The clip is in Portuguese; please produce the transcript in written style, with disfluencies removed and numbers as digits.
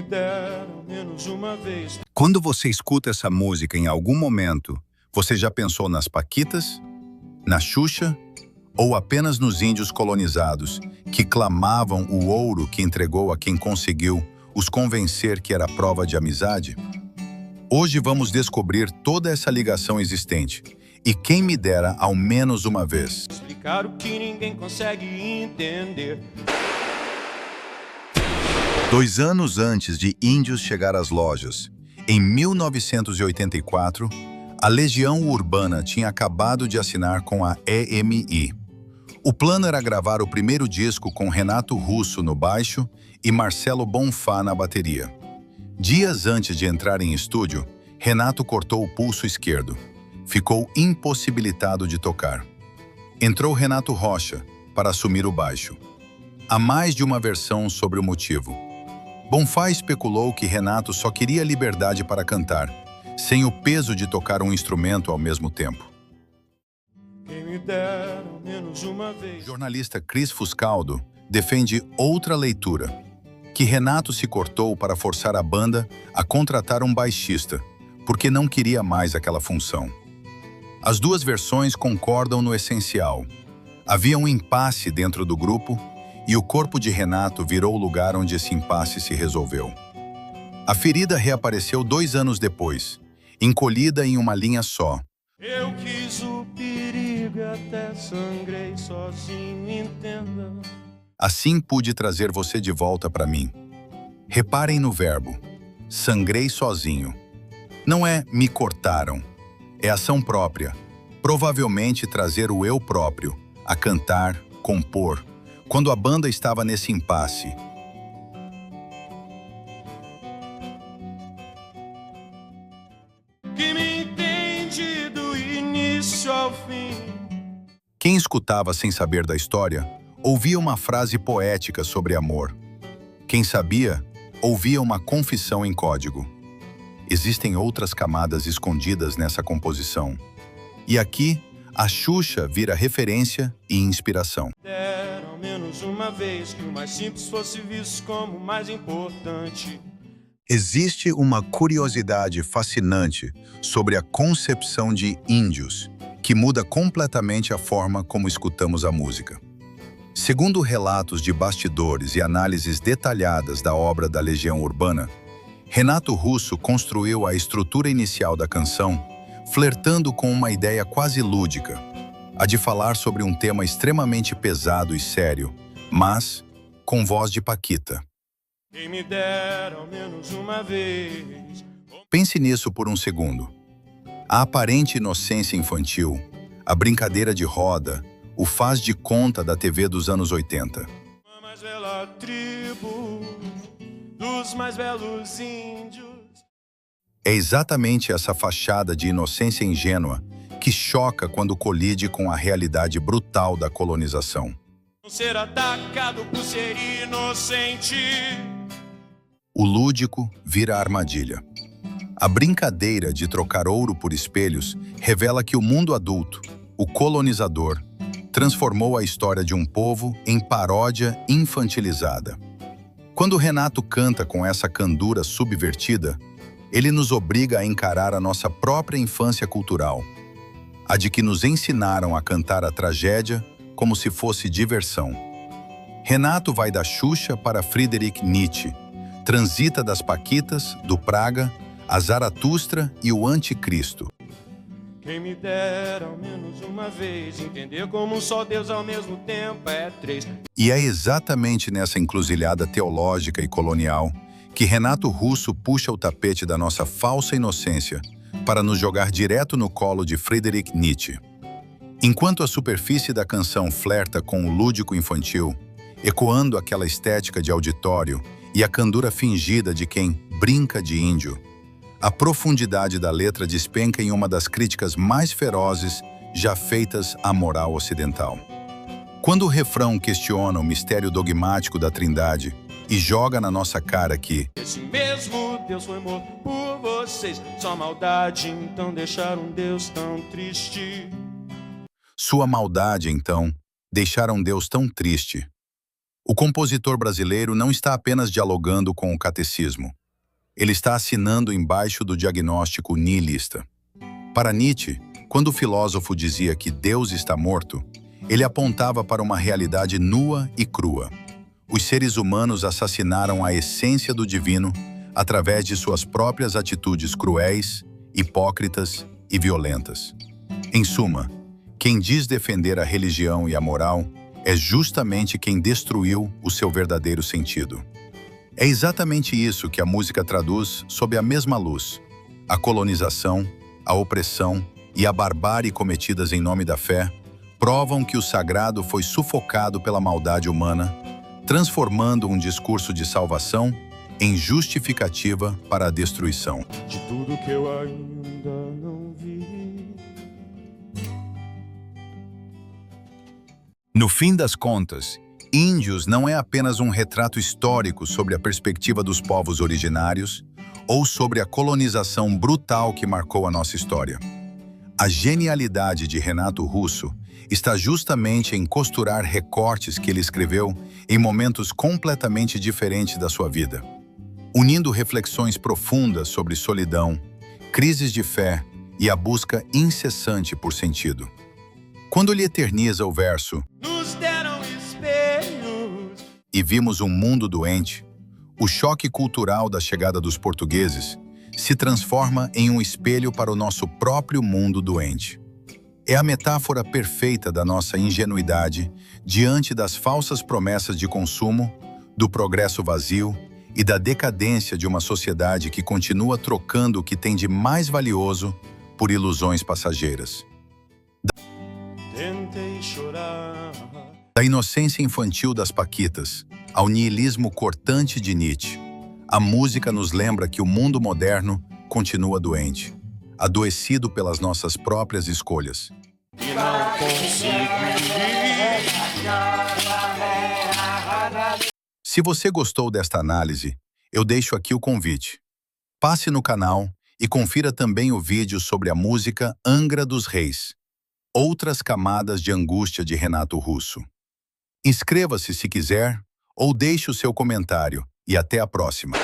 me dera ao menos uma vez. Quando você escuta essa música em algum momento, você já pensou nas Paquitas, na Xuxa ou apenas nos índios colonizados que clamavam o ouro que entregou a quem conseguiu os convencer que era prova de amizade? Hoje vamos descobrir toda essa ligação existente e quem me dera ao menos uma vez. Explicar o que ninguém consegue entender. 2 anos antes de Índios chegar às lojas, em 1984, a Legião Urbana tinha acabado de assinar com a EMI. O plano era gravar o primeiro disco com Renato Russo no baixo e Marcelo Bonfá na bateria. Dias antes de entrar em estúdio, Renato cortou o pulso esquerdo. Ficou impossibilitado de tocar. Entrou Renato Rocha para assumir o baixo. Há mais de uma versão sobre o motivo. Bonfá especulou que Renato só queria liberdade para cantar, sem o peso de tocar um instrumento ao mesmo tempo. Quem me dera ao menos uma O vez. jornalista Cris Fuscaldo defende outra leitura, que Renato se cortou para forçar a banda a contratar um baixista, porque não queria mais aquela função. As duas versões concordam no essencial. Havia um impasse dentro do grupo e o corpo de Renato virou o lugar onde esse impasse se resolveu. A ferida reapareceu 2 anos depois, encolhida em uma linha só. Eu quis o perigo e até sangrei sozinho, entenda. Assim pude trazer você de volta para mim. Reparem no verbo. Sangrei sozinho. Não é me cortaram. É ação própria. Provavelmente trazer o eu próprio, a cantar, compor, quando a banda estava nesse impasse. Que me entende do início ao fim. Quem escutava sem saber da história, ouvia uma frase poética sobre amor. Quem sabia, ouvia uma confissão em código. Existem outras camadas escondidas nessa composição. E aqui, a Xuxa vira referência e inspiração. Dera ao menos uma vez que o mais simples fosse visto como o mais importante. Existe uma curiosidade fascinante sobre a concepção de índios, que muda completamente a forma como escutamos a música. Segundo relatos de bastidores e análises detalhadas da obra da Legião Urbana, Renato Russo construiu a estrutura inicial da canção, flertando com uma ideia quase lúdica, a de falar sobre um tema extremamente pesado e sério, mas com voz de Paquita. Quem me dera ao menos uma vez. Pense nisso por um segundo. A aparente inocência infantil, a brincadeira de roda, o faz de conta da TV dos anos 80. A mais bela tribo dos mais belos índios. É exatamente essa fachada de inocência ingênua que choca quando colide com a realidade brutal da colonização. Ser atacado por ser inocente. O lúdico vira armadilha. A brincadeira de trocar ouro por espelhos revela que o mundo adulto, o colonizador, transformou a história de um povo em paródia infantilizada. Quando Renato canta com essa candura subvertida, ele nos obriga a encarar a nossa própria infância cultural, a de que nos ensinaram a cantar a tragédia como se fosse diversão. Renato vai da Xuxa para Friedrich Nietzsche, transita das Paquitas, do Praga, a Zaratustra e o Anticristo. Quem me dera ao menos uma vez entender como um só Deus ao mesmo tempo é três. E é exatamente nessa encruzilhada teológica e colonial que Renato Russo puxa o tapete da nossa falsa inocência para nos jogar direto no colo de Friedrich Nietzsche. Enquanto a superfície da canção flerta com o lúdico infantil, ecoando aquela estética de auditório e a candura fingida de quem brinca de índio, a profundidade da letra despenca em uma das críticas mais ferozes já feitas à moral ocidental. Quando o refrão questiona o mistério dogmático da Trindade e joga na nossa cara que Esse mesmo Deus foi morto por vocês. Só maldade, então deixaram Deus tão triste. sua maldade, então, deixaram Deus tão triste, O compositor brasileiro não está apenas dialogando com o catecismo. Ele está assinando embaixo do diagnóstico nihilista. Para Nietzsche, quando o filósofo dizia que Deus está morto, ele apontava para uma realidade nua e crua. Os seres humanos assassinaram a essência do divino através de suas próprias atitudes cruéis, hipócritas e violentas. Em suma, quem diz defender a religião e a moral é justamente quem destruiu o seu verdadeiro sentido. É exatamente isso que a música traduz sob a mesma luz. A colonização, a opressão e a barbárie cometidas em nome da fé provam que o sagrado foi sufocado pela maldade humana, transformando um discurso de salvação em justificativa para a destruição. De tudo que eu ainda não vi. No fim das contas, Índios não é apenas um retrato histórico sobre a perspectiva dos povos originários ou sobre a colonização brutal que marcou a nossa história. A genialidade de Renato Russo está justamente em costurar recortes que ele escreveu em momentos completamente diferentes da sua vida, unindo reflexões profundas sobre solidão, crises de fé e a busca incessante por sentido. Quando ele eterniza o verso Nos deram espelhos. "E vimos um mundo doente", o choque cultural da chegada dos portugueses se transforma em um espelho para o nosso próprio mundo doente. É a metáfora perfeita da nossa ingenuidade diante das falsas promessas de consumo, do progresso vazio e da decadência de uma sociedade que continua trocando o que tem de mais valioso por ilusões passageiras. Tentei chorar. Da inocência infantil das Paquitas ao niilismo cortante de Nietzsche, a música nos lembra que o mundo moderno continua doente, adoecido pelas nossas próprias escolhas. E não consegui. Se você gostou desta análise, eu deixo aqui o convite. Passe no canal e confira também o vídeo sobre a música Angra dos Reis, Outras Camadas de Angústia de Renato Russo. Inscreva-se se quiser ou deixe o seu comentário e até a próxima.